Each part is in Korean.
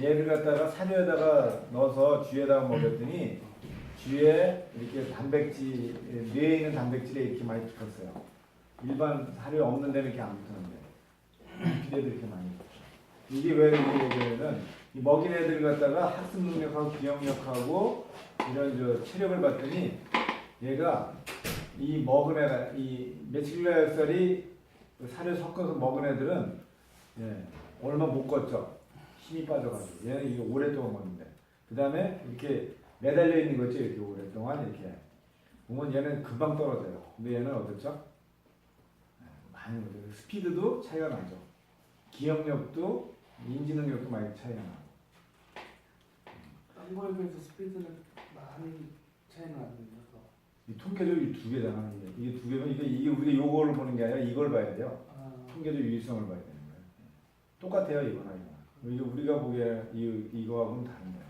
얘를 갖다가 사료에다가 넣어서 쥐에다가 먹였더니 쥐에 이렇게 단백질, 뇌에 있는 단백질에 이렇게 많이 붙었어요. 일반 사료에 없는 데는 이렇게 안 붙었는데 쥐에도 이렇게 많이 붙었어요. 이게 왜 이렇게 되냐면은 이 먹인 애들 갖다가 학습 능력하고 기억력하고 이런 저 체력을 봤더니 얘가 이 먹은 애가 이 메칠룰라역살이 사료 섞어서 먹은 애들은 얼마 못 걷죠. 힘이 빠져가지고 얘는 이게 오랫동안 먹는데 그 다음에 이렇게 매달려 있는 거죠. 이렇게 오랫동안 이렇게 보면 얘는 금방 떨어져요. 근데 얘는 어떻죠? 많이 떨어져요. 스피드도 차이가 나죠. 기억력도 인지 능력도 많이 차이가 나고. 딴 거에 비해서 스피드는 많이 차이는 안 나요. 이 통계적으로 이 두 개잖아. 이게 두 개면 이게 우리가 요거를 보는 게 아니라 이걸 봐야 돼요. 통계적 유의성을 봐야 되는 거예요. 똑같아요 이거나 이거. 이게 우리가 보기에 이거하고는 다른 거예요.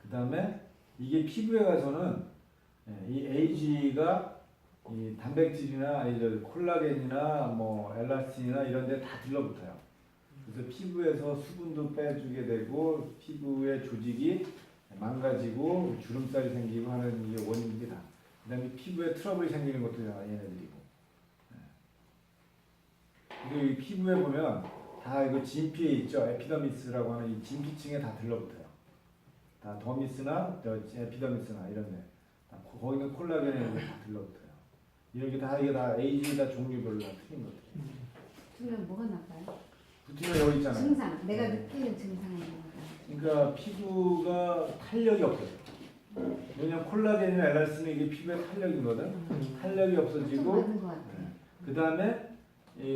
그 다음에 이게 피부에 가서는 이 AG가 이 단백질이나 콜라겐이나 뭐 엘라스틴이나 이런 데 다 들러붙어요. 그래서 피부에서 수분도 빼주게 되고 피부의 조직이 망가지고 주름살이 생기고 하는 이게 원인들이다. 그 다음에 피부에 트러블이 생기는 것도 얘네들이고. 그리고 이 피부에 보면 다 이거 진피에 있죠. 에피더미스라고 하는 이 진피층에 다 들러붙어요. 다 더미스나 에피더미스나 이런데 거기는 콜라겐에 다 들러붙어요. 이게 다 에이지 다 종류별로 다 틀린 것들. 붙으면 뭐가 나빠요? 붙으면 여기 있잖아요. 증상, 내가 느끼는 증상이 뭐가? 그러니까 피부가 탄력이 없어요. 왜냐면 콜라겐이나 엘라스틴은 이게 피부에 탄력이거든. 탄력이 없어지고 맞는 것 같아. 그 다음에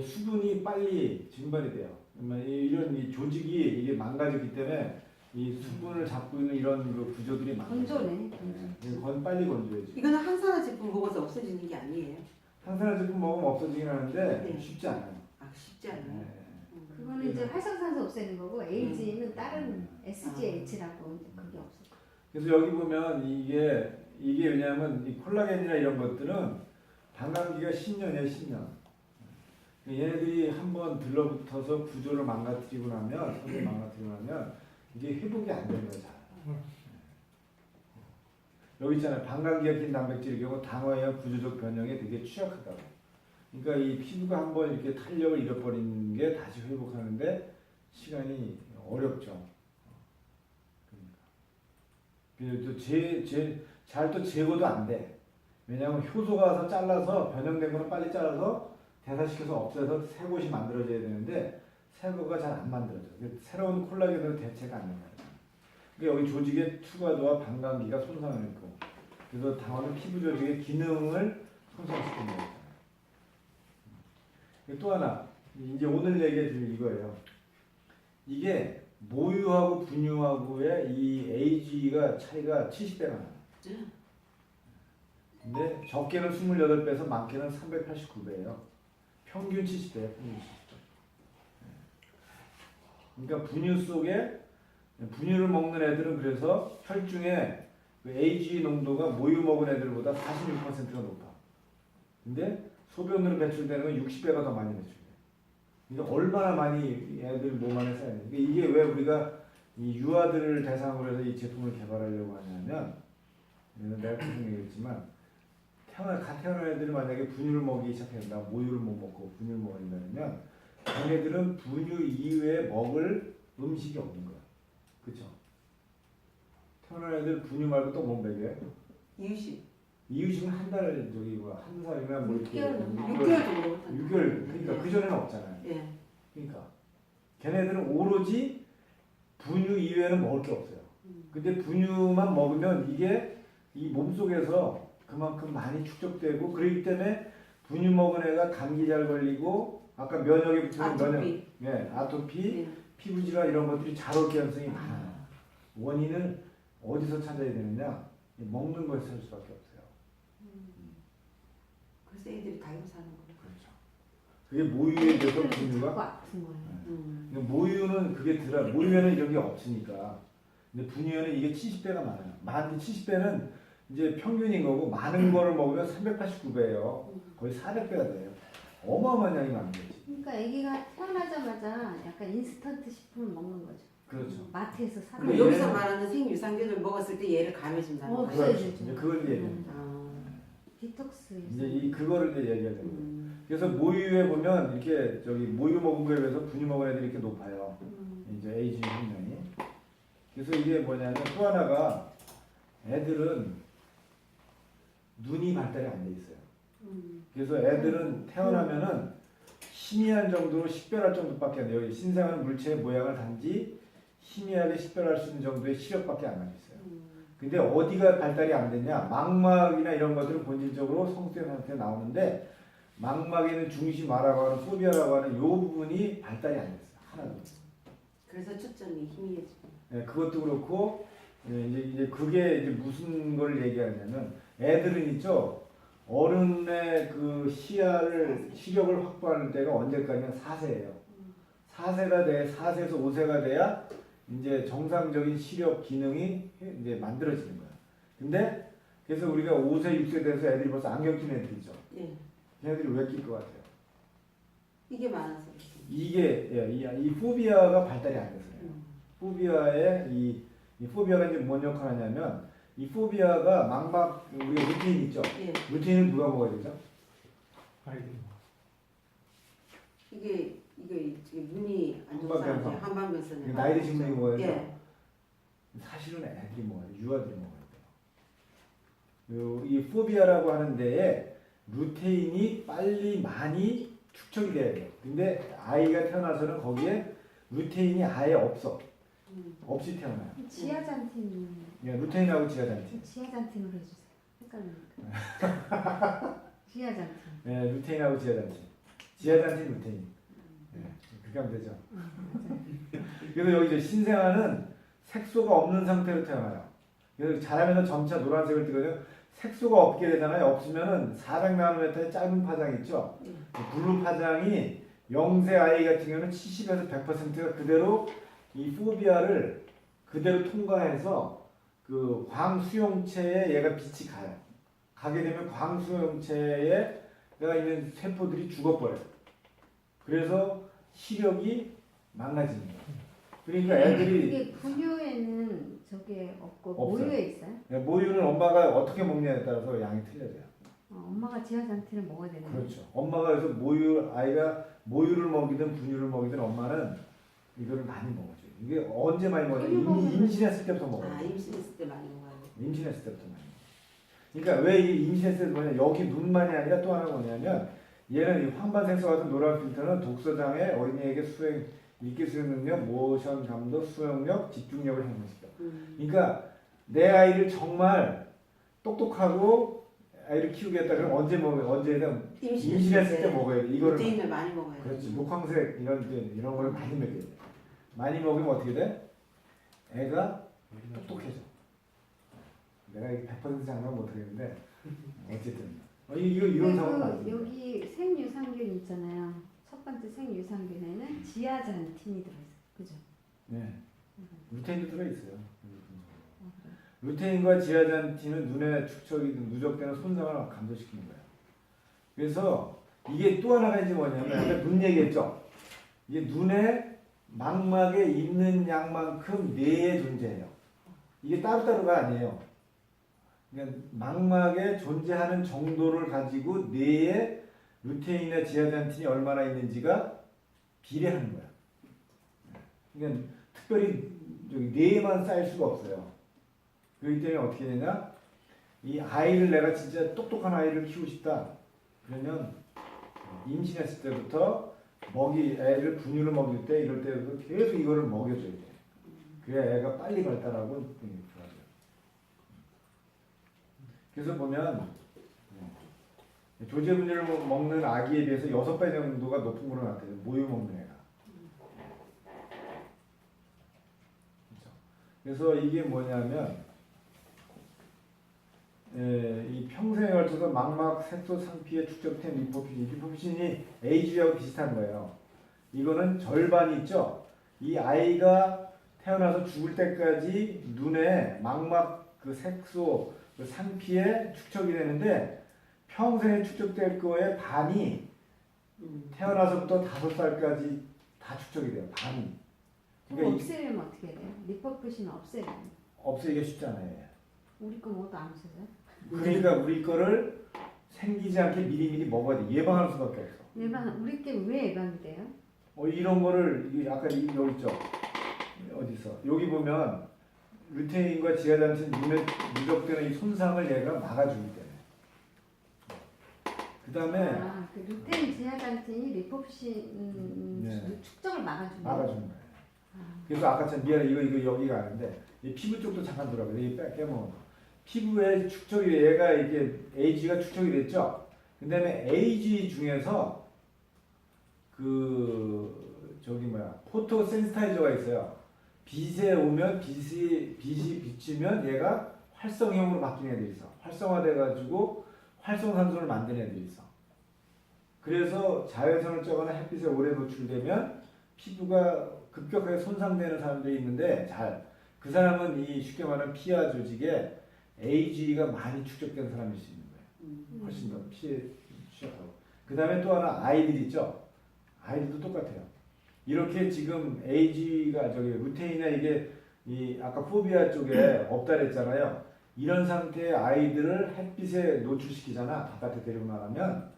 수분이 빨리 증발이 돼요. 이런 이 조직이 이게 망가지기 때문에 이 수분을 잡고 있는 이런 그 구조들이 망가져요. 건조네. 건 빨리 건조해지. 이거는 항산화 제품 먹어서 없어지는 게 아니에요. 항산화 제품 먹으면 없어지긴 하는데 네. 쉽지 않아요. 아 쉽지 않아요. 그거는 이제 활성산소 없애는 거고 AG는 다른 SGH라고 이제 그게 없어. 그래서 여기 보면 이게 왜냐하면 이 콜라겐이나 이런 것들은 방광기가 10년이에요, 10년. 얘네들이 한번 들러붙어서 구조를 망가뜨리고 나면, 손을 망가뜨리고 나면 이게 회복이 안 되는 거죠. 여기 있잖아요. 방광기가 낀 단백질의 경우 당화에 의한 구조적 변형에 되게 취약하다고. 그러니까 이 피부가 한번 이렇게 탄력을 잃어버린 게 다시 회복하는데 시간이 어렵죠. 그러니까. 또 제거도 안 돼. 왜냐하면 효소가 와서 잘라서 변형된 거는 빨리 잘라서 대사시켜서 없애서 새 곳이 만들어져야 되는데 새 거가 잘 안 만들어져요. 새로운 콜라겐으로 대체가 안 된다. 그러니까 여기 조직의 투과도와 방광기가 손상을 했고 그래서 당화는 피부 조직의 기능을 손상시키는 거예요. 또 하나 이제 오늘 얘기해 드릴 이거예요. 이게 모유하고 분유하고의 이 AG가 차이가 70배가 나요. 근데 적게는 28배에서 많게는 389배예요. 평균 70배예요. 평균 70배. 그러니까 분유 속에 분유를 먹는 애들은 그래서 혈중에 그 AG 농도가 모유 먹은 애들보다 46%가 높아. 근데 소변으로 배출되는 건 60배가 더 많이 배출돼. 그러니까 얼마나 많이 애들 몸 안에 쌓이는. 그러니까 이게 왜 우리가 이 유아들을 대상으로 해서 이 제품을 개발하려고 하냐면, 내가 계속 얘기했지만, 갓 태어난 애들이 만약에 분유를 먹이기 시작한다, 모유를 못 먹고 분유를 먹는다면, 걔네들은 분유 이후에 먹을 음식이 없는 거야. 그쵸? 태어난 애들 분유 말고 또 못 먹여요? 이유식은 한 달, 한 살이나 뭐 이렇게 6개월 정도. 6개월, 그러니까 그 전에는 없잖아요. 예. 그러니까 걔네들은 오로지 분유 이외에는 먹을 게 없어요. 근데 분유만 먹으면 이게 이 몸속에서 그만큼 많이 축적되고 그렇기 때문에 분유 먹은 애가 감기 잘 걸리고 아까 면역에 붙는 아토피, 예. 피부질환 이런 것들이 잘 올 가능성이 많아요. 원인을 어디서 찾아야 되느냐? 먹는 거에서 찾을 수밖에 없어요. 그래서 애들이 달고 사는 거예요. 그렇죠. 그게 모유에 있어서 분유가 아픈 거예요. 근데 모유는 그게 모유에는 이런 게 없으니까. 근데 분유에는 이게 70배가 많아요. 많은 70배는 이제 평균인 거고 많은 거를 먹으면 389배예요. 거의 400배가 돼요. 어마어마한 양이 많은 거지. 그러니까 아기가 태어나자마자 약간 인스턴트 식품을 먹는 거죠. 그렇죠. 마트에서 사. 그럼 근데 여기서 얘는- 말하는 생유산균을 먹었을 때 얘를 감해준다는 어, 거예요. 없어야죠. 그렇죠. 이제 그걸 얘기합니다. 아, 디톡스. 이제 그거를 이제 얘기하려고. 음, 그래서 모유에 보면 이렇게 저기 모유 먹은 거에 비해서 분유 먹은 애들이 이렇게 높아요. 이제 에이지 성능이. 그래서 이게 뭐냐면 또 하나가 애들은 눈이 발달이 안 돼 있어요. 그래서 애들은 태어나면은 희미한 정도로 식별할 정도밖에 안 돼요. 여기 신생아는 물체의 모양을 단지 희미하게 식별할 수 있는 정도의 시력밖에 안 가지고 있어요. 근데 어디가 발달이 안 됐냐? 망막이나 이런 것들은 본질적으로 성숙된 상태에 나오는데 망막에는 중심아라고 하는 포비아라고 하는 이 부분이 발달이 안 됐어요. 하나도. 그래서 초점이 희미해지고. 네, 그것도 그렇고 이제 그게 이제 무슨 걸 얘기하냐면 애들은 있죠. 어른의 그 시력을 확보하는 때가 언제까지냐? 4세예요. 4세에서 5세가 돼야 이제 정상적인 시력 기능이 이제 만들어지는 거야. 근데 그래서 우리가 5세, 6세 돼서 애들이 벌써 안경 끼는 애들이죠. 예. 걔네들이 왜 낄 것 같아요? 이게 많아서. 이게 이 포비아가 발달이 안 돼서 그래요. 포비아의 이 포비아가 이제 뭔 역할을 하냐면 이 포비아가 망막 우리가 루테인 있죠. 예. 루테인은 누가 먹어야 되죠? 이게 눈이 안 좋은 한방변성. 사람이 한방변성에 나이 드신 분이 먹어야 돼요. 예. 사실은 애들이 먹어야 돼요. 유아들이 먹어야 돼요. 이 포비아라고 하는 데에 루테인이 빨리 많이 축적이 돼야 돼요. 근데 아이가 태어나서는 거기에 루테인이 아예 없어. 없이 태어나요. 지아잔틴. 예, 루테인하고 지아잔틴. 지아잔틴으로 해주세요. 헷갈리니까. 지아잔틴. 예, 루테인하고 지아잔틴. 지아잔틴 루테인. 예, 그렇게 하면 되죠. 그래서 여기 이제 신생아는 색소가 없는 상태로 태어나요. 그래서 자라면서 점차 노란색을 띠거든요. 색소가 없게 되잖아요. 없으면은 400나노미터의 짧은 파장 있죠. 블루 파장이 0세 아이 같은 경우는 70에서 100%가 그대로 이 포비아를 그대로 통과해서 그 광수용체에 얘가 빛이 가요. 가게 되면 광수용체에 내가 있는 세포들이 죽어버려요. 그래서 시력이 망가지는 거예요. 그러니까 애들이 이게 분유에는 저게 없고 없어요. 모유에 있어요? 모유는 엄마가 어떻게 먹냐에 따라서 양이 틀려져요. 엄마가 지아잔틴을 먹어야 되는 거예요. 그렇죠. 엄마가 그래서 아이가 모유를 먹이든 분유를 먹이든 엄마는 이거를 많이 먹어줘요. 이게 언제 많이 먹어요? 분유 먹으면- 임신했을 때부터 먹어요. 아, 임신했을 때 많이 먹어요. 임신했을 때부터 많이 먹어요. 그러니까 왜 이 임신했을 때 뭐냐? 여기 눈만이 아니라 또 하나 뭐냐면 얘는 이 황반색소 같은 노란 필터는 독서장애 어린이에게 읽기 수행 능력, 모션 감독, 수용력, 집중력을 향상시켜. 그러니까 내 아이를 정말 똑똑하고 아이를 키우겠다 그러면 언제 먹어요? 언제든 임신했을 때 먹어야 돼. 이거를 루테인을 많이 먹어요. 그렇지. 녹황색 이런 걸 많이 먹여야 돼. 많이 먹으면 어떻게 돼? 애가 똑똑해져. 내가 100% 장담 못 하겠는데 어쨌든 이거 이런 상황은 그리고 아니에요. 여기 생유산균 있잖아요. 첫 번째 생유산균에는 지아잔틴이 들어있어요. 그죠? 네. 루테인도 들어 있어요. 루테인과 지아잔틴은 눈에 축적이 누적되는 손상을 감소시키는 거예요. 그래서 이게 또 하나가 이제 뭐냐면 아까 눈 얘기했죠. 이게 눈에 망막에 있는 양만큼 뇌에 존재해요. 이게 따로따로가 아니에요. 그러니까 망막에 존재하는 정도를 가지고 뇌에 루테인이나 지아잔틴이 얼마나 있는지가 비례하는 거야. 그러니까 특별히 뇌에만 쌓일 수가 없어요. 그렇기 때문에 어떻게 되냐? 이 아이를 내가 진짜 똑똑한 아이를 키우고 싶다. 그러면 임신했을 때부터 애를 분유를 먹일 때 이럴 때도 계속 이거를 먹여줘야 돼. 그래야 애가 빨리 발달하고 좋아져요. 그래서 보면 조제 분유를 먹는 아기에 비해서 6배 정도가 높은 걸로 나타나요. 모유 먹는 애가. 그렇죠? 그래서 이게 뭐냐면 이 평생에 걸쳐서 망막 색소 상피에 축적된 리포피신이 AG하고 비슷한 거예요. 이거는 절반이 있죠. 이 아이가 태어나서 죽을 때까지 눈에 망막 그 색소 그 상피에 축적이 되는데 평생에 축적될 거에 반이 태어나서부터 5살까지 다 축적이 돼요. 반이. 그럼 그러니까 없애려면 어떻게 돼요? 리퍼크션 없애려면 없애기가 쉽잖아요. 우리 거 먹어도 안 없어져요? 그러니까 우리 거를 생기지 않게 미리미리 먹어야 돼. 예방할 수밖에 없어. 예방 우리 게 왜 예방이 돼요? 이런 거를 아까 여기 있죠. 어디 있어? 여기 보면 루테인과 지아잔틴 눈에 누적되는 이 손상을 얘가 막아주기 때문에. 그 다음에 그 루테인 지아잔틴이 리퍼크션 네. 축적을 막아주는 막아주는 거예요. 그래서 아까처럼 미안해 이거 여기가 아닌데 이 피부 쪽도 잠깐 돌아가요. 이 빼먹어. 피부에 축적이 얘가 이게 AG가 축적이 됐죠. 그다음에 AG 중에서 포토 센시타이저가 있어요. 빛에 오면 빛이 비치면 얘가 활성형으로 바뀌는 애들이 있어. 활성화돼 가지고 활성산소를 만드는 애들이 있어. 그래서 자외선을 쬐거나 햇빛에 오래 노출되면 피부가 급격하게 손상되는 사람들이 있는데 그 사람은 이 쉽게 말하면 피하 조직에 AG가 많이 축적된 사람일 수 있는 거예요. 훨씬 더 피해 취약하고. 그 다음에 또 하나 아이들 있죠. 아이들도 똑같아요. 이렇게 지금 AG가 루테인이나 이게 아까 포비아 쪽에 없다 그랬잖아요. 이런 상태의 아이들을 햇빛에 노출시키잖아. 바깥에 데리고 나가면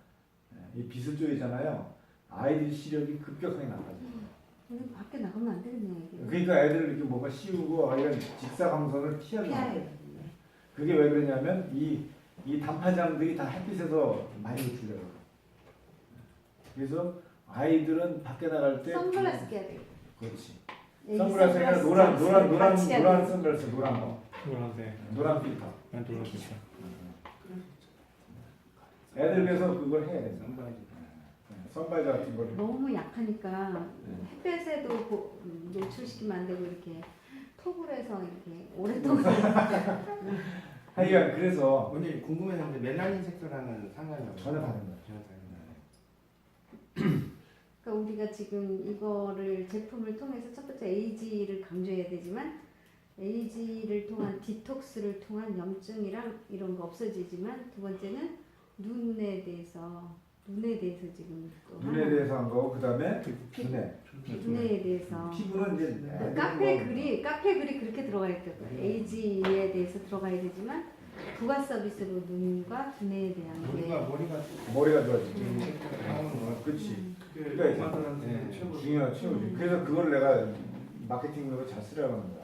이 빛을 쬐잖아요. 아이들 시력이 급격하게 나빠져요. 밖에 나가면 안 되겠네요. 이게. 그러니까 애들을 이렇게 뭔가 씌우고 아이가 직사광선을 피하는 거예요. 그게 왜 그러냐면 이 단파장들이 다 햇빛에서 많이 노출돼요. 그래서 아이들은 밖에 나갈 때 선글라스 껴야 돼요. 그렇지. 애기 선글라스가 선글라스 노란 같이 해야 돼요. 선글라스 노란 거. 노란색. 노란 필터. 노란색. 애들 그래서 그걸 해야 돼. 선바이저 같은 걸. 너무 약하니까 햇볕에도 노출시키면 안 되고 이렇게 톡을 해서 이렇게 오랫동안 하여간 그래서 오늘 궁금했는데 멜라닌 색소랑은 상관이 없어요. 전혀 다른 거예요. 전혀 다른 거예요. 그러니까 우리가 지금 이거를 제품을 통해서 첫 번째 AG를 강조해야 되지만 AG를 통한 디톡스를 통한 염증이랑 이런 거 없어지지만 두 번째는 눈에 대해서 지금 또 눈에 하나, 대해서 한 거고 그다음에 눈에. 눈에 대해서 피부는 이제 그 카페 글이 그렇게 들어가 있더라고요. AG에 대해서 들어가야 되지만 부가 서비스로 눈과 두뇌에 대한 머리가 좋아지지. 나오는 거. 그렇지. 그게 그러니까 엄마들한테 최고 중요하지. 그래서 그걸 내가 마케팅으로 잘 쓰라고 하는 거야.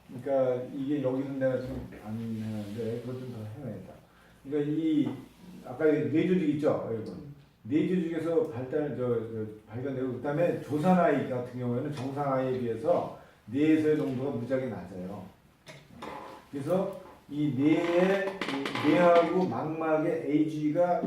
그러니까 이게 여기는 내가 지금 안 해놨는데 그것 좀 더 해놔야겠다. 그러니까 아까 뇌조직 있죠. 뇌조직에서 발견되고 그다음에 조산 아이 같은 경우에는 정상 아이에 비해서 뇌에서의 농도가 무지하게 낮아요. 그래서 이 뇌하고 망막의 AG가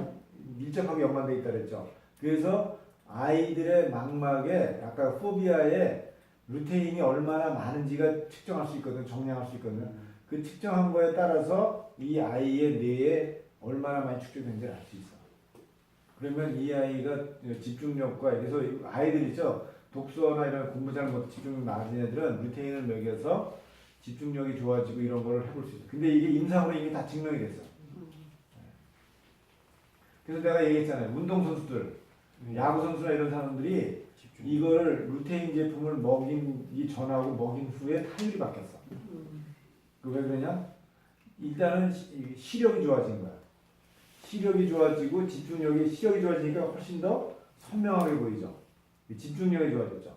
밀접하게 연관되어 있다 그랬죠. 그래서 아이들의 망막에 아까 포비아에 루테인이 얼마나 많은지가 측정할 수 있거든, 정량할 수 있거든. 그 측정한 거에 따라서 이 아이의 뇌에 얼마나 많이 축적되는지를 알 수 있어. 그러면 이 아이가 집중력과 그래서 아이들 있죠. 독서나 이런 공부 잘 못 집중력 낮은 애들은 루테인을 먹여서 집중력이 좋아지고 이런 걸 해볼 수 있어. 근데 이게 임상으로 이미 다 증명이 됐어. 그래서 내가 얘기했잖아요. 운동선수들, 야구선수나 이런 사람들이 이걸 루테인 제품을 먹인 이 전하고 먹인 후에 타율이 바뀌었어. 그 왜 그러냐? 일단은 시력이 좋아진 거야. 시력이 좋아지고 시력이 좋아지니까 훨씬 더 선명하게 보이죠. 집중력이 좋아졌죠.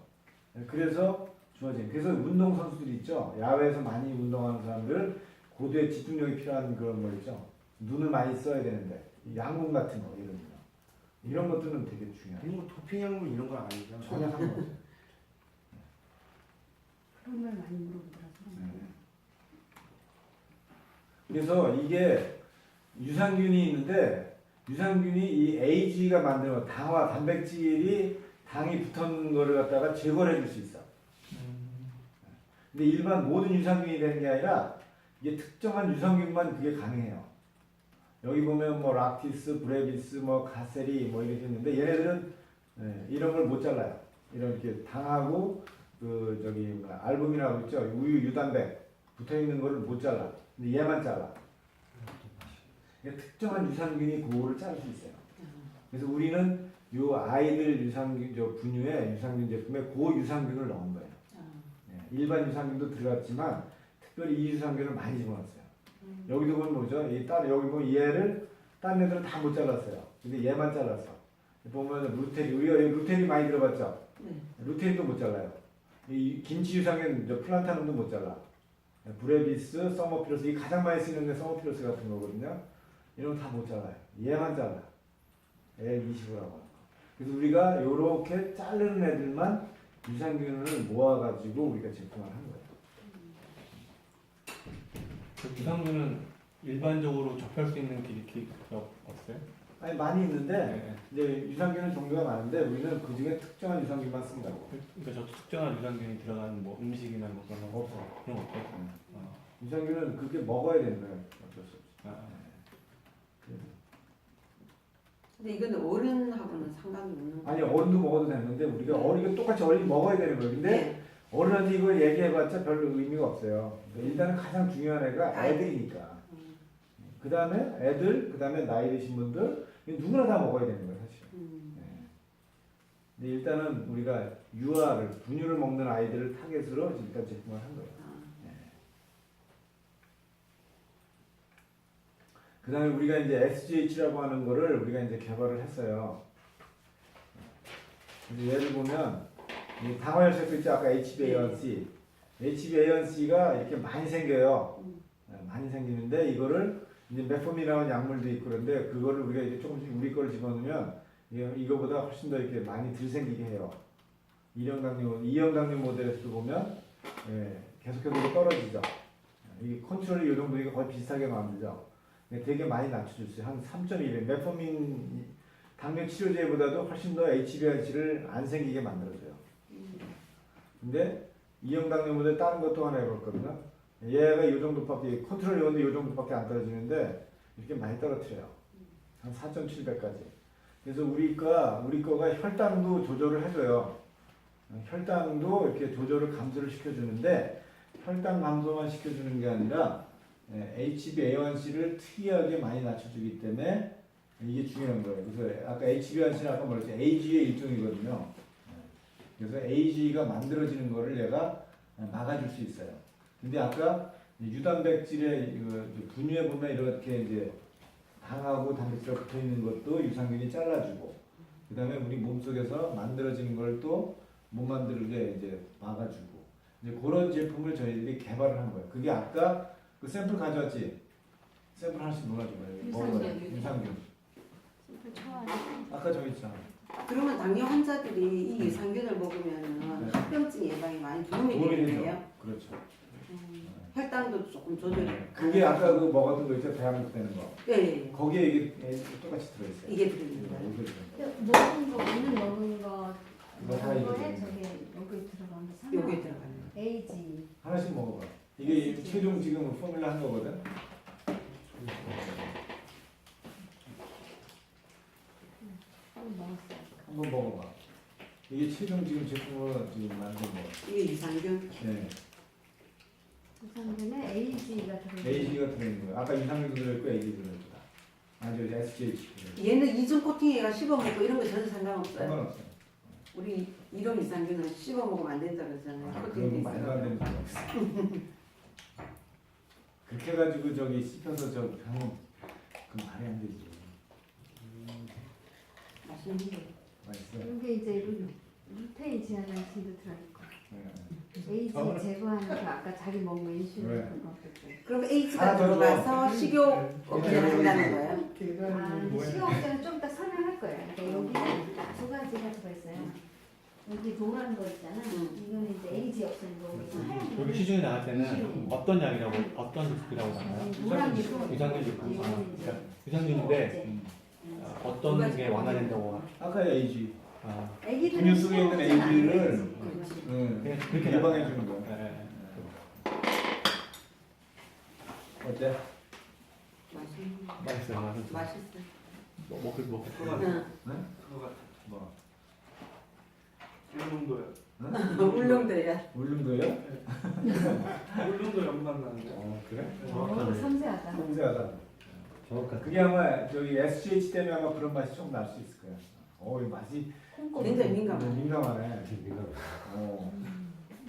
그래서 그래서 운동 선수들이 있죠. 야외에서 많이 운동하는 사람들 고도의 집중력이 필요한 그런 거 있죠. 눈을 많이 써야 되는데 양궁 같은 거 이런 것들은 되게 중요해요. 뭐 도핑 약물 이런 거 아니죠? 전혀 상관없어요. 그런 걸 많이 물어보더라고요. 그래서 이게 유산균이 있는데 유산균이 이 AG가 만드는 단백질이 당이 붙은 거를 갖다가 제거를 해줄 수 있어. 근데 일반 모든 유산균이 되는 게 아니라 이게 특정한 유산균만 그게 가능해요. 여기 보면 뭐 락티스, 브레비스, 뭐 가세리 뭐 이렇게 있는데 얘네들은 이런 걸 못 잘라요. 이렇게 당하고 알부민이라고 있죠. 우유 유단백 붙어 있는 거를 못 잘라. 근데 얘만 잘라. 특정한 유산균이 그거를 자를 수 있어요. 그래서 우리는 요 아이들 유산균 저 분유에 유산균 제품에 고유산균을 넣은 거예요. 예, 일반 유산균도 들어갔지만 특별히 이 유산균을 많이 집어넣었어요. 여기도 보면 뭐죠? 여기 보면 얘를 다른 애들은 다 못 잘랐어요. 근데 얘만 잘랐어. 보면 루테리, 우리가 루테리 많이 들어봤죠? 네. 루테린도 못 잘라요. 이 김치 유산균 플란타num도 못 잘라. 브레비스, 서머피러스 이 가장 많이 쓰는 게 서머피러스 같은 거거든요. 이런 거 다 못 잘라요. 얘만 잘라. L20이라고 하는 거. 그래서 우리가 요렇게 자르는 애들만 유산균을 모아가지고 우리가 제품을 한 거예요. 그 유산균은 일반적으로 접할 수 있는 기기가 없어요? 아니 많이 있는데 네. 이제 유산균은 종류가 많은데 우리는 그 중에 특정한 유산균만 쓴다고. 그러니까 저 특정한 유산균이 들어간 뭐 음식이나 뭐 그런 거 없어. 그런 거 없어요? 유산균은 그렇게 먹어야 되는 거예요. 어쩔 수 없이. 아, 그래서. 근데 이거는 어른하고는 상관이 없는 아니 어른도 먹어도 되는데 우리가 어리가 똑같이 어른이 먹어야 되는 거예요. 근데 네. 어른한테 이거 얘기해봤자 별로 의미가 없어요. 일단은 가장 중요한 애가 애들이니까. 그 다음에 애들, 그 다음에 나이 드신 분들 누구나 다 먹어야 되는 거예요, 사실. 네. 근데 일단은 우리가 유아를 분유를 먹는 아이들을 타겟으로 일단 제품을 한 거예요. 네. 그 다음에 우리가 이제 SGH라고 하는 거를 우리가 이제 개발을 했어요. 이제 예를 보면 이 당화혈색소 있죠, 아까 HbA1c. HbA1c가 이렇게 많이 생겨요. 많이 생기는데 이거를 이제 메포민이라는 약물도 있고 그런데 그거를 우리가 이제 조금씩 우리 거를 집어넣으면 이거보다 훨씬 더 이렇게 많이 덜 생기게 해요. 이형 당뇨 모델에서도 보면 계속해서 이게 떨어지죠. 이 컨트롤이 이 정도니까 거의 비슷하게 만들죠. 되게 많이 낮춰줄 수 있어요. 한 3.2배. 메포민 당뇨 치료제보다도 훨씬 더 HbA1c를 안 생기게 만들어줘요. 근데 이형 당뇨 모델 다른 것도 하나 해봤거든요. 얘가 이 정도밖에 컨트롤 이온도 이 정도밖에 안 떨어지는데 이렇게 많이 떨어뜨려요. 한 4.7배까지. 그래서 우리 거가 혈당도 조절을 해줘요. 혈당도 이렇게 조절을 감소를 시켜주는데 혈당 감소만 시켜주는 게 아니라 HbA1c를 특이하게 많이 낮춰주기 때문에 이게 중요한 거예요. 그래서 아까 HbA1c는 아까 말했죠. AG의 일종이거든요. 그래서 AG가 만들어지는 거를 얘가 막아줄 수 있어요. 근데 아까 유단백질의 분유에 보면 이렇게 이제 당하고 단백질가 붙어 있는 것도 유산균이 잘라주고, 그 다음에 우리 몸속에서 만들어지는 걸 또 못 만들게 이제 막아주고, 이제 그런 제품을 저희들이 개발을 한 거예요. 그게 아까 그 샘플 가져왔지? 샘플 하나씩 놀아줘봐요. 유산균. 샘플 처음. 아까 저기 있잖아. 그러면 당뇨 환자들이 이 유산균을 먹으면 합병증 예방에 많이 도움이 되는 거예요? 그렇죠. 혈당도 조금 조절이 그게 아까 그 먹었던 거 있죠? 대한민국 되는 거. 네. 거기에 이게 똑같이 들어있어요. 이게 들어있는 거예요. 이게 들어있어요. 먹은 거 오늘 먹은 거 이거 다 먹은 이거 거에 들어있는 저게 여기 들어간 거 삼. 요게 들어가는 AG. 하나씩 먹어봐. 이게 최종 지금 포뮬라 한 거거든. 한번 먹었어요. 한번 먹어봐. 이게 최종 지금 제품으로 지금 만든 거. 이게 유산균. 네. 유산균에 AG가 들어있어요. AG가 들어있는 거예요. 아까 유산균도 들어있고 AG 들어있다. 아니 저 SGH. 얘는 이중 코팅해가 씹어먹고 이런 거 전혀 상관없어요. 상관없어요. 우리 이런 유산균은 씹어먹으면 안 된다 그러잖아요. 아, 코팅돼 그건 말도 안 있어요. 되는 소리 없어. 그렇게 해가지고 저기 씹혀서 저 병원 그 말이 안 되지. 맛있는데. 맛있어요. 이게 이제 루테인 지아나신도 들어있고. 네. AG 제거하는 거 아까 자기 먹은 거 인슐린 네. 그거. 그럼 H가 하나 더 들어가서 식욕을 한다는 거예요? 아, 근데 식용제는 좀 이따 설명할 거예요. 그러니까 여기는 두 가지가 들어있어요. 여기 노란 거 있잖아. 이거는 이제 AG 없애는 거고, 이거 하얀 여기 거는 시중에 나갈 때는 인슐린. 어떤 약이라고 어떤 제품이라고 나와요? 노란 게 또. 유산균 제품. 그러니까 유산균인데 어떤 게 완화된다고? 아까 AG. 아, 애기들은 분유 속에 있는 식용제는 안 AG를 되지. 그냥 그렇게 예방해 주는 거야. 네, 네. 어때? 맛있는 맛있어요. 맛있어. 먹고 응. 그거 같아. 뭐? 울릉도요. 울릉도야. 울릉도요? 울릉도 연관 나는데. 그래? 오, 섬세하다. 섬세하다. 정확한. 그게 아마 저기 SGH 때문에 아마 그런 맛이 좀 날 수 있을 거야. 이 맛이 굉장히 민감해. 민감하네.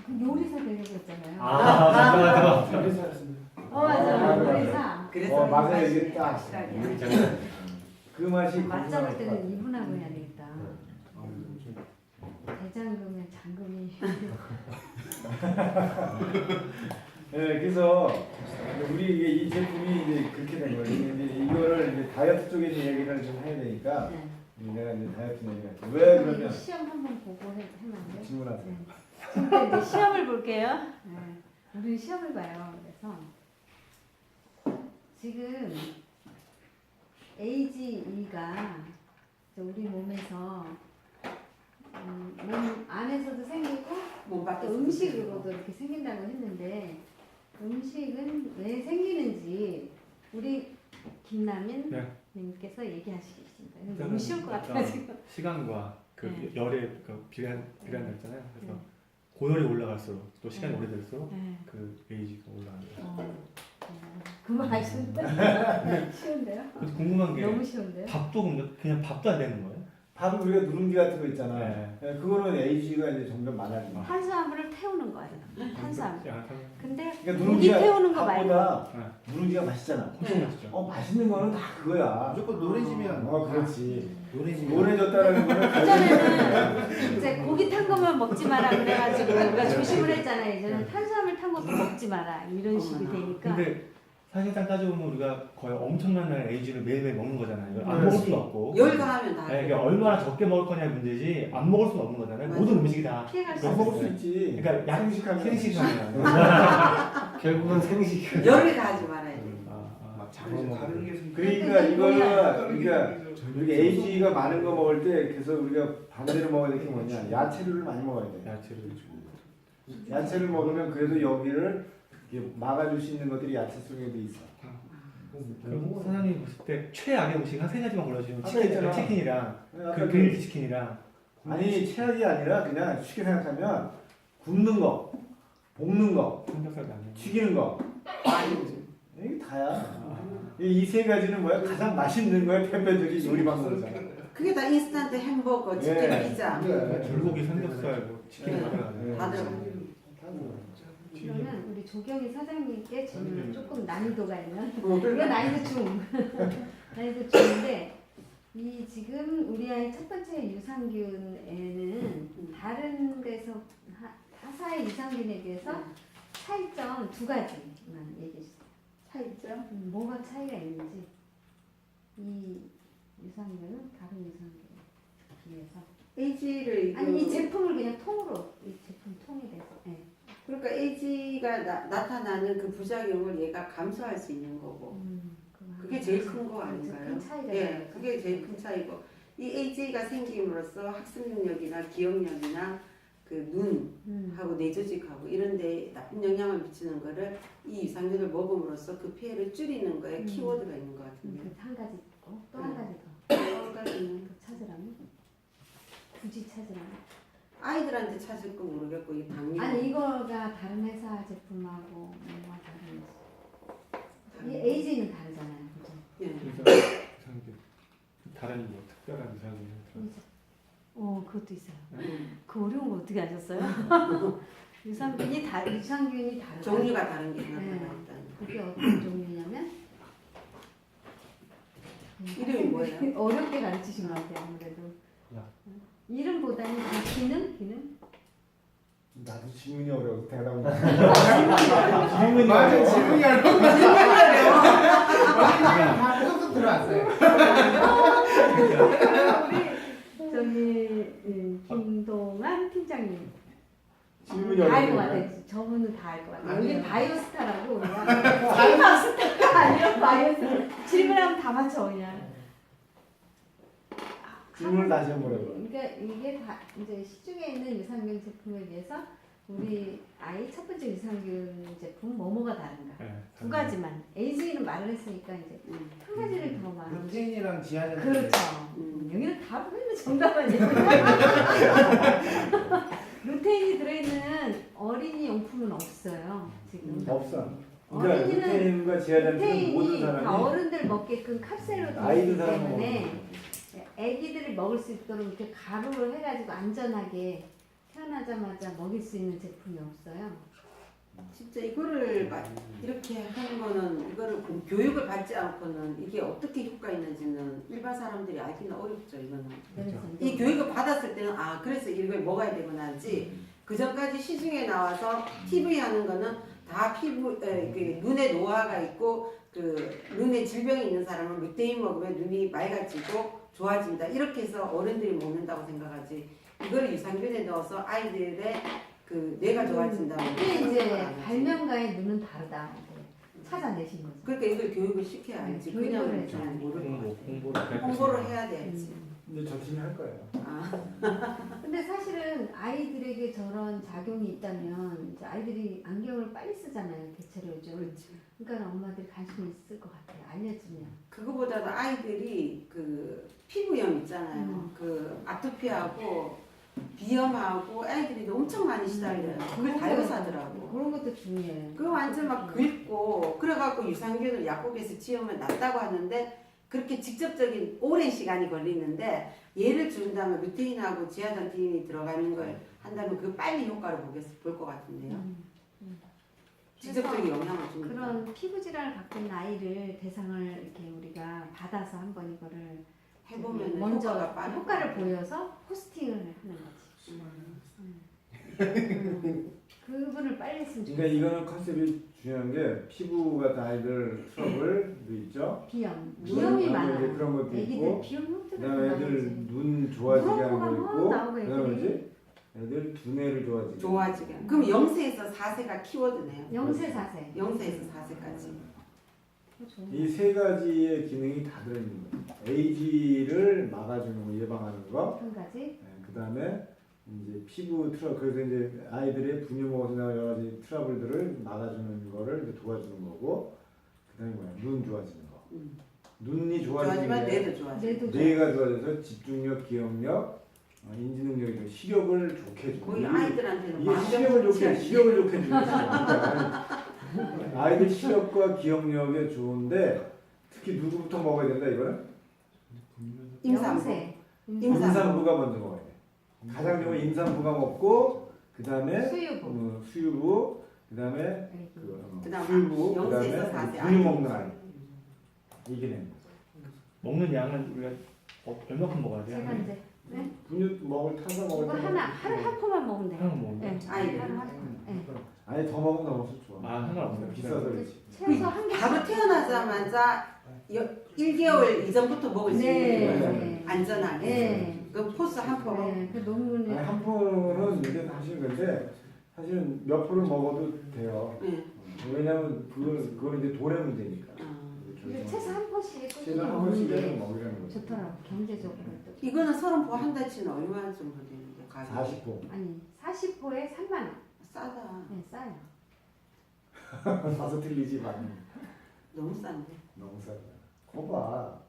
그 요리사 되려고 했잖아요. 맞아. 맞아. 아, 그래. 요리사. 그래서 맛을 맛이 이게 딱 확실하게. 그 맛이 맛 고소할 잡을 것 때는 같아. 이분하고 해야 되겠다. 대장금에 장금이. 네, 그래서 우리 이 제품이 이제 그렇게 된 거예요. 이제 이거를 이제 다이어트 쪽에 이제 얘기를 좀 해야 되니까 네. 내가 이제 다이어트 얘기를 할게. 왜 이거 그러면 시험 한번 보고 하면 안 돼요? 질문하세요. 네. 지금 이제 시험을 볼게요. 네. 우리 시험을 봐요. 그래서 지금 AGE가 우리 몸에서 몸 안에서도 생기고 몸 밖에 또 음식으로도 이렇게 생긴다고 했는데 음식은 왜 생기는지 우리 김남인 네. 님께서 얘기하시겠습니다. 이거 일단은 너무 쉬울 것 같아가지고. 시간과 그 네. 열의 그 비례한다 했잖아요. 그래서 고열이 올라갈수록 또 시간이 네. 오래될수록 네. 그 에이지가 올라갑니다. 그거 아시는데? 쉬운데요? 근데 궁금한 게 너무 쉬운데요? 밥도 근데 그냥 밥도 안 되는 거예요? 밥 우리가 누룽지 같은 거 있잖아. 네. 네, 그거는 AG가 이제 점점 많아지고. 탄수화물을 태우는 거예요. 탄수화물. 근데 그러니까 고기 태우는 거 말고 밥보다 누룽지가 맛있잖아. 훨씬 맛있죠. 맛있는 거는 다 그거야. 무조건 노래지면 그렇지. 노래지면 노래졌다는 거는 그전에는 이제 고기 탄 것만 먹지 마라 그래가지고 우리가 조심을 했잖아요. 이제는 탄수화물 탄 것도 먹지 마라 이런 식이 되니까. 근데 사실상 따져보면 우리가 거의 엄청난 에이지를 매일매일 먹는 거잖아요. 이걸 안 먹을 그렇지. 수는 없고. 열과하면 다. 네, 그러니까 얼마나 적게 먹을 거냐의 문제지 안 먹을 수는 없는 거잖아요. 맞아. 모든 음식이 다. 피해갈 수 안 있어요. 먹을 수 있지. 그러니까 약 생식하면. 생식하면. 결국은 생식. 열을 가하지 말아야 돼. 막 다른 게 그러니까 이거는 그러니까 우리 AG가 많은 거 먹을 때 그래서 우리가 반대로 먹어야 될 게 뭐냐? 야채류를 많이 먹어야 돼. 야채를. 야채를 먹으면 그래도 여기를 이렇게 막아줄 수 있는 것들이 야채 속에도 있어. 그럼 사장님 보실 때 최악의 음식 한 3가지만 골라주시면 아까 있잖아. 치킨이랑 아까 그 그릴 치킨이랑 아니 최악이 아니라 그냥 쉽게 생각하면 굽는 거, 볶는 거, 삼겹살도 안 해. 튀기는 거 이게 다야. 이 세 가지는 뭐야? 가장 맛있는 거야 대표적인 요리 방법이잖아. 그게 다 인스턴트 햄버거, 치킨, 예. 피자. 불고기, 삼겹살, 뭐 치킨 네. 다 들어가네. 다 들어가. 그러면 우리 조경희 사장님께 질문 조금 난이도가 있는 어, 이거 난이도 중 난이도 중인데 이 지금 우리 아이 첫 번째 유산균에는 다른 데서 타사의 유산균에 비해서 차이점 2가지만 얘기해 주세요. 차이점? 뭐가 차이가 있는지 이 유산균은 다른 유산균에 비해서 AG를 아니 이 제품을 그냥 통으로 이 제품 통에 대해서 그러니까 AG가 나타나는 그 부작용을 얘가 감수할 수 있는 거고 그게 제일 큰 거 아닌가요? 큰 차이가 예, 있어요. 그게 제일 큰 차이고 이 AG가 생김으로써 학습 능력이나 기억력이나 그 눈하고 뇌조직하고 이런데 나쁜 영향을 미치는 거를 이 유산균을 먹음으로써 그 피해를 줄이는 거에 키워드가 있는 것 같은데. 한 가지 있고 또 한 가지 더 또 다른 더 찾으라면 굳이 찾으라면 아이들한테 찾을 거 모르겠고 이 당뇨. 아니 이거가 다른 회사 제품하고 뭐가 다른지 이 AG는 다르잖아요, 그죠? 예. 그래서 유산균 다른 뭐 특별한 유산균이 들어. 그것도 있어요. 그 어려운 거 어떻게 아셨어요? 유산균이 다르다. 종류가 다른 게 하나 네. 있다. 그게 어떤 종류냐면 이름이 뭐예요? 어렵게 가르치신 것 같아요, 아무래도. 야. 이름보다는 기능? 나도 질문이 어려워서 대답을 질문이 맞아 질문이 다 계속 들어왔어요. 저기 김동환 팀장님 질문이 다 알 것 어려워요. 같아요. 저분은 다 알 것 같아요. 아니에요. 여기 바이오스타라고 우리가 바이오스타가 아니라 바이오스타 질문하면 다 맞춰 그냥. 질문을 다시 한번 해봐. 그러니까 이게 다 이제 시중에 있는 유산균 제품에 비해서 우리 아이 첫 번째 유산균 제품 뭐가 다른가? 네, 2가지만. AG는 말을 했으니까 이제 한 가지를 더 말하면. 루테인이랑 지아젠. 그렇죠. 여기는 다 보이는 정답 아니에요? 루테인이 들어있는 어린이 용품은 없어요. 지금. 없어. 그러니까 어린이는 루테인과 지아잔은 모든 루테인이 다 사람이 어른들 먹게끔 캡슐로 되어 아이들 있기 사람 때문에 애기들이 먹을 수 있도록 이렇게 가루를 해가지고 안전하게 태어나자마자 먹일 수 있는 제품이 없어요. 진짜 이거를 이렇게 하는 거는 이거를 교육을 받지 않고는 이게 어떻게 효과 있는지는 일반 사람들이 알기는 어렵죠. 이거는 그래서 이 이제 교육을 받았을 때는 아 그래서 이걸 먹어야 되구나 하지 그 전까지 시중에 나와서 TV 하는 거는 다 피부 눈에 노화가 있고 그 눈에 질병이 있는 사람은 루테인 먹으면 눈이 맑아지고 좋아진다 이렇게 해서 어른들이 먹는다고 생각하지 이거를 유산균에 넣어서 아이들의 그 뇌가 좋아진다고 그게 이제 생각 안 하지. 발명가의 눈은 다르다. 이제 찾아내신 거죠. 그러니까 이걸 교육을 시켜야 알지 교육을 그냥 해야지. 좀 모를 것 같아 홍보를 홍보를 해야 돼야지 이제 열심히 할 거예요. 근데 사실은 아이들에게 저런 작용이 있다면 이제 아이들이 안경을 빨리 쓰잖아요. 대체로 요즘. 그러니까 엄마들이 관심이 있을 것 같아요. 알려주면. 그거보다도 아이들이 그 피부염 있잖아요 그 아토피하고 비염하고 아이들이 엄청 많이 시달려요 그걸 다이어서 하더라고 그런 것도 중요해요. 그거 완전 막 긁고 그래갖고 유산균을 약국에서 지으면 낫다고 하는데 그렇게 직접적인 오랜 시간이 걸리는데 얘를 준다면 루테인하고 지아산틴이 들어가는 걸 한다면 그 빨리 효과를 볼 것 같은데요 직접적인 영향을 줍니다 그런 피부 질환을 갖고 있는 아이를 대상을 이렇게 우리가 받아서 한번 이거를 해보면 먼저 효과가 빠르고. 효과를 보여서 포스팅을 하는 거지. 그분을 빨리 했으면 그러니까 좋겠어요. 이거는 컨셉이 중요한 게 피부 같은 아이들 트러블도 있죠. 비염. 눈, 비염이 이제 많아요. 그런 것도 애기들 있고, 비염 형태가 그다음에 애들 눈 좋아지게 하는 거 있고, 나오고 그다음에 애들이 뭐지? 애들 두뇌를 좋아지게. 좋아지게 그럼 0세에서 4세가 키워드네요 0세 4세. 0세에서 4세까지 이 세 가지의 기능이 다 들어있는 거예요. 에이지를 막아주는 거, 예방하는 거. 한 가지. 그 다음에 이제 피부 트러블, 그래서 이제 아이들의 분유먹어서 여러 가지 트러블들을 막아주는 거를 이제 도와주는 거고, 그 다음에 뭐야? 눈 좋아지는 거. 눈이 좋아지는 좋아지면 게 뇌도 좋아져 뇌도 뇌가 좋아져서 집중력, 기억력, 인지 능력이 시력을 좋게 해주고. 거의 아이들한테는 이게 시력을 좋게 해주는 거야. 아이들 시력과 기억력에 좋은데 특히 누구부터 먹어야 된다 이거는? 임산부 영세. 임산부가 먼저 먹어야 돼. 가장 좋은 임산부가 먹고 그 다음에 수유부. 수유부, 그 다음에 그다음 수유부, 그 0세에서 다음에 4세 분유 먹는 아이. 이게 됩니다. 먹는 양은 우리가 얼마큼 먹어야 돼요? 제가 이제 네? 분유 먹을 타서 먹을 이거 때 하나 하루에 한 포만 먹으면 돼요. 하나 먹으면 네. 아이들. 하루 한 포. 네. 아니 더 먹으면 너무 좋아. 아, 상관없어요. 비싸서 그렇지. 최소 한 개. 바로 태어나자마자 1개월 이전부터 먹을 수 네. 있는 거예요. 네. 안전하게. 네. 그 포스 한 포로. 네. 그 너무 아니, 한 포는 이게 사실 근데 사실은 몇 포를 먹어도 돼요. 네. 왜냐면 그건 이제 돈의 문제니까. 근데 최소 한 포씩 최소 한 번씩은 먹으라는 거죠. 좋더라고 경제적으로 또. 이거는 30포 한 달치는 얼마 정도 되는데 가격이? 40포. 아니 40포에 3만 원. 싸다. 네 싸요. 사서 틀리지 마. 너무 싼데. 너무 싸다. 거봐.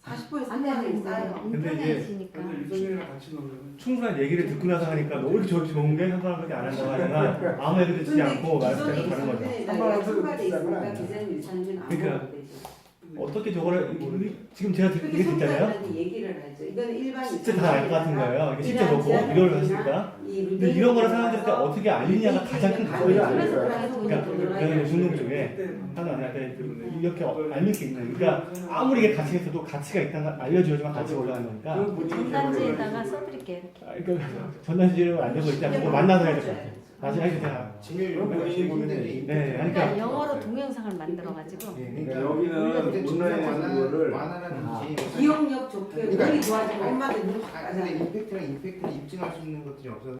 40포에 안 3만 원이 되는 싸요. 근데 이제 인터넷이니까. 근데 유산균이랑 같이 넣으면 충분한 얘기를 듣고 나서 하니까 너 이렇게 좋은 게 상관밖에 안 한다고 하지만 아무 얘기도 듣지 않고 말씀하는 다른 거죠. 기존에 첨가돼 있으니까 기존 유산균 안 그러니까 먹어도 되죠. 어떻게 저거를 지금 제가 그렇게 얘기 듣잖아요. 소비자들한테 얘기를 하죠. 이거는 일반 진짜 다 알 것 같은 거예요. 이게 직접 먹고 이걸 하시니까. 근데 이런 거를 사람들한테 어떻게 알리냐가 가장 큰 거의 안 거예요. 돼요. 그러니까 저는 중동 쪽에 하나한테 이렇게 알릴 게 있는. 그러니까 아무리 이게 가치가 있어도 가치가 있다는 걸 알려줘야지만 가치가 올라가는 거니까. 그 분위기 전단지에다가 써드릴게요 이렇게. 그러니까 전단지로 안 되고 일단 그거 만나서 해야 될 것 같아요. 다시 하게 제가. 그럼 본인이 보면 돼. 네, 그러니까 그러니까 영어로 동영상을 만들어가지고. 그러니까 여기는 온라인에서 그거를 기억력 좋게 그러니까 눈이 좋아지고 엄마들 눈 근데 임팩트랑 임팩트를 입증할 수 있는 것들이 없어서